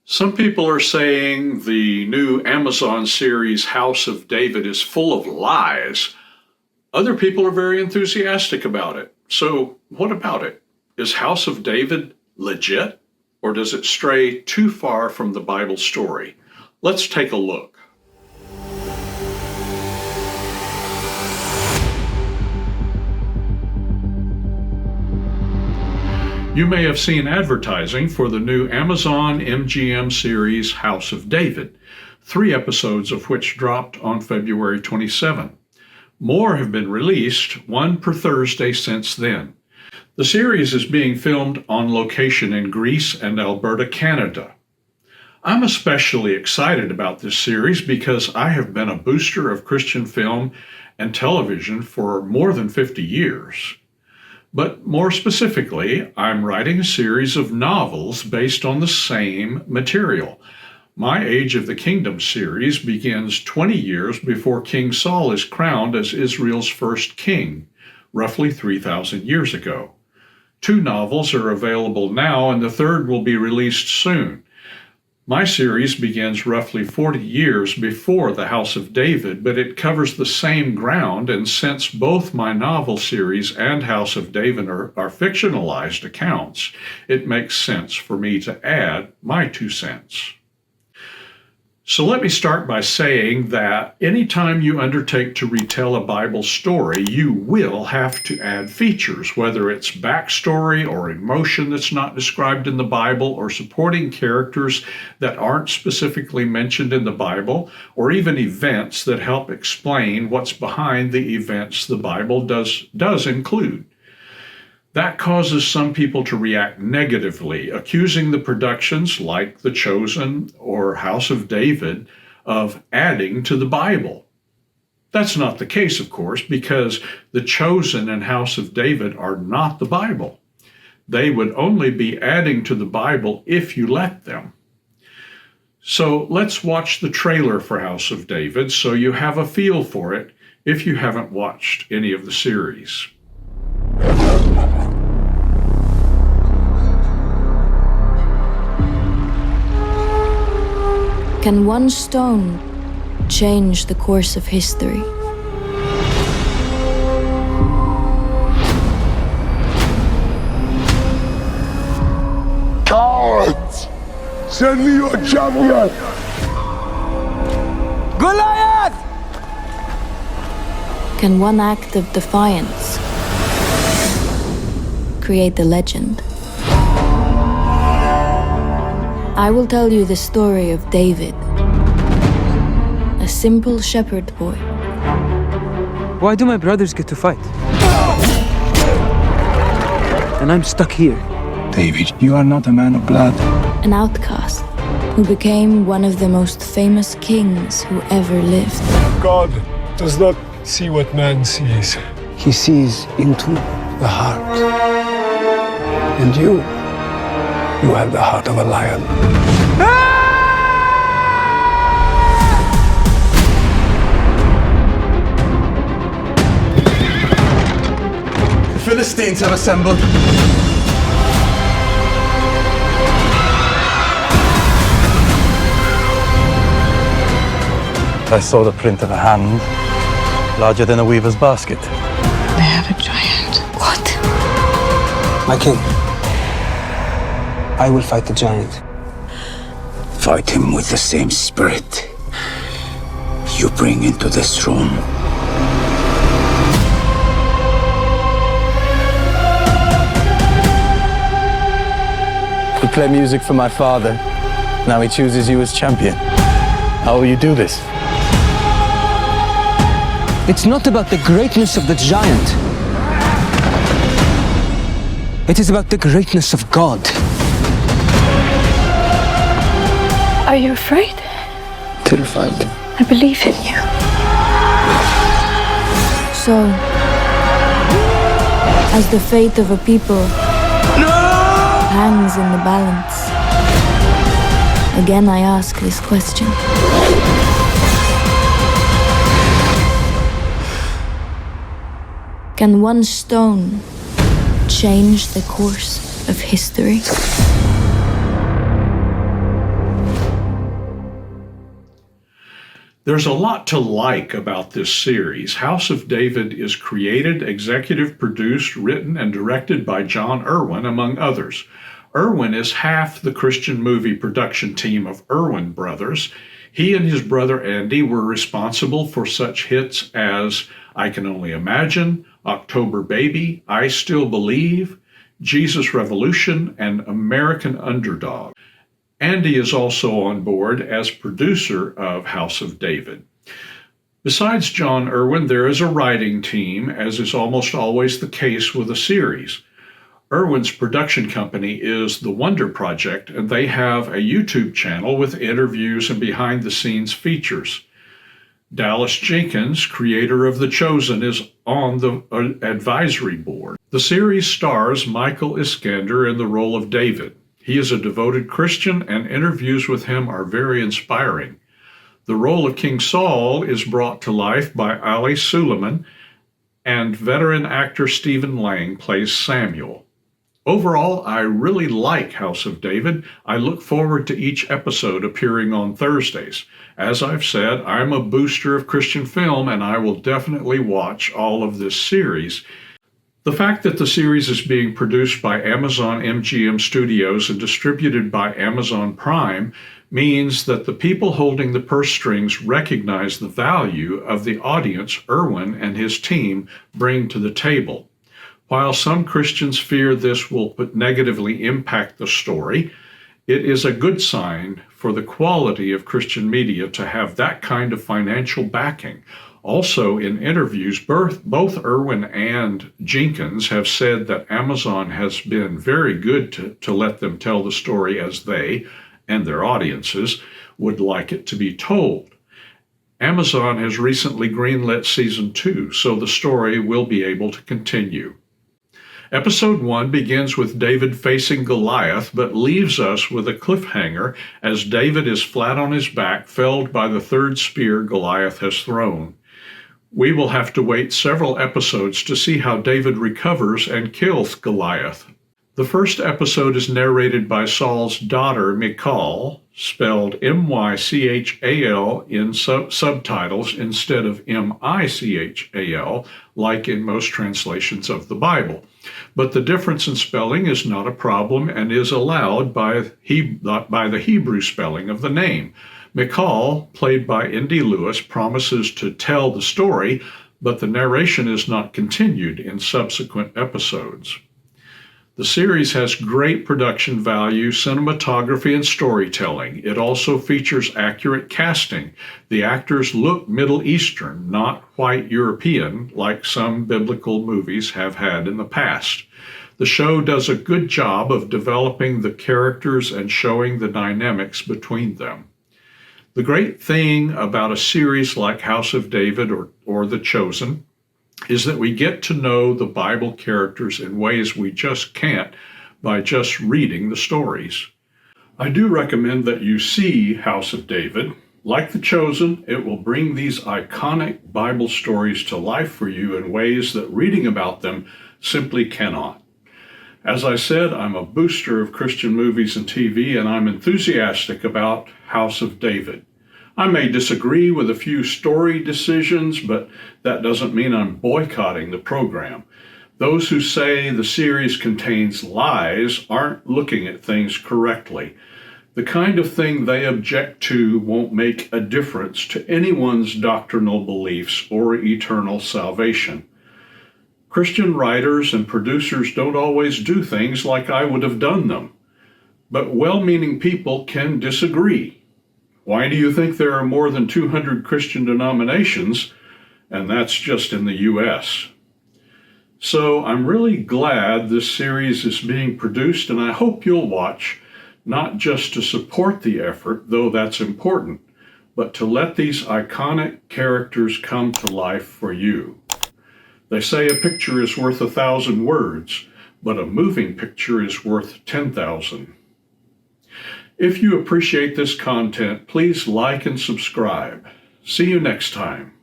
Some people are saying the new Amazon series House of David is full of lies. Other people are very enthusiastic about it. So, what about it? Is House of David legit? Or does it stray too far from the Bible story? Let's take a look. You may have seen advertising for the new Amazon MGM series House of David, 3 episodes of which dropped on February 27. More have been released, 1 per Thursday since then. The series is being filmed on location in Greece and Alberta, Canada. I'm especially excited about this series because I have been a booster of Christian film and television for more than 50 years. But more specifically, I'm writing a series of novels based on the same material. My Age of the Kingdom series begins 20 years before King Saul is crowned as Israel's first king, roughly 3,000 years ago. 2 novels are available now, and the third will be released soon. My series begins roughly 40 years before the House of David, but it covers the same ground, and since both my novel series and House of David are fictionalized accounts, it makes sense for me to add my 2 cents. So let me start by saying that anytime you undertake to retell a Bible story, you will have to add features, whether it's backstory or emotion that's not described in the Bible, or supporting characters that aren't specifically mentioned in the Bible, or even events that help explain what's behind the events the Bible does include. That causes some people to react negatively, accusing the productions like The Chosen or House of David of adding to the Bible. That's not the case, of course, because The Chosen and House of David are not the Bible. They would only be adding to the Bible if you let them. So let's watch the trailer for House of David so you have a feel for it if you haven't watched any of the series. Can one stone change the course of history? Cowards! Send me your champion! Goliath! Can one act of defiance create the legend? I will tell you the story of David, a simple shepherd boy. Why do my brothers get to fight? And I'm stuck here. David, you are not a man of blood. An outcast who became one of the most famous kings who ever lived. God does not see what man sees. He sees into the heart. And you have the heart of a lion. The Philistines have assembled. I saw the print of a hand, larger than a weaver's basket. They have a giant. What? My king, I will fight the giant. Fight him with the same spirit you bring into this room. You play music for my father. Now he chooses you as champion. How will you do this? It's not about the greatness of the giant. It is about the greatness of God. Are you afraid? Terrified. I believe in you. So, as the fate of a people hangs in the balance, again I ask this question. Can one stone change the course of history? There's a lot to like about this series. House of David is created, executive produced, written, and directed by John Irwin, among others. Irwin is half the Christian movie production team of Irwin Brothers. He and his brother Andy were responsible for such hits as I Can Only Imagine, October Baby, I Still Believe, Jesus Revolution, and American Underdog. Andy is also on board as producer of House of David. Besides John Irwin, there is a writing team, as is almost always the case with a series. Irwin's production company is The Wonder Project, and they have a YouTube channel with interviews and behind-the-scenes features. Dallas Jenkins, creator of The Chosen, is on the advisory board. The series stars Michael Iskander in the role of David. He is a devoted Christian, and interviews with him are very inspiring. The role of King Saul is brought to life by Ali Suleiman, and veteran actor Stephen Lang plays Samuel. Overall, I really like House of David. I look forward to each episode appearing on Thursdays. As I've said, I'm a booster of Christian film, and I will definitely watch all of this series. The fact that the series is being produced by Amazon MGM Studios and distributed by Amazon Prime means that the people holding the purse strings recognize the value of the audience Irwin and his team bring to the table. While some Christians fear this will negatively impact the story, it is a good sign for the quality of Christian media to have that kind of financial backing. Also, in interviews, both Irwin and Jenkins have said that Amazon has been very good to let them tell the story as they and their audiences would like it to be told. Amazon has recently greenlit season 2, so the story will be able to continue. Episode 1 begins with David facing Goliath, but leaves us with a cliffhanger as David is flat on his back, felled by the third spear Goliath has thrown. We will have to wait several episodes to see how David recovers and kills Goliath. The first episode is narrated by Saul's daughter, Michal, spelled M-Y-C-H-A-L in subtitles instead of M-I-C-H-A-L, like in most translations of the Bible. But the difference in spelling is not a problem and is allowed by the Hebrew spelling of the name. Michal, played by Indy Lewis, promises to tell the story, but the narration is not continued in subsequent episodes. The series has great production value, cinematography, and storytelling. It also features accurate casting. The actors look Middle Eastern, not white European, like some biblical movies have had in the past. The show does a good job of developing the characters and showing the dynamics between them. The great thing about a series like House of David or The Chosen is that we get to know the Bible characters in ways we just can't by just reading the stories. I do recommend that you see House of David. Like The Chosen, it will bring these iconic Bible stories to life for you in ways that reading about them simply cannot. As I said, I'm a booster of Christian movies and TV, and I'm enthusiastic about House of David. I may disagree with a few story decisions, but that doesn't mean I'm boycotting the program. Those who say the series contains lies aren't looking at things correctly. The kind of thing they object to won't make a difference to anyone's doctrinal beliefs or eternal salvation. Christian writers and producers don't always do things like I would have done them, but well-meaning people can disagree. Why do you think there are more than 200 Christian denominations? And that's just in the U.S. So I'm really glad this series is being produced, and I hope you'll watch, not just to support the effort, though that's important, but to let these iconic characters come to life for you. They say a picture is worth 1,000 words, but a moving picture is worth 10,000. If you appreciate this content, please like and subscribe. See you next time.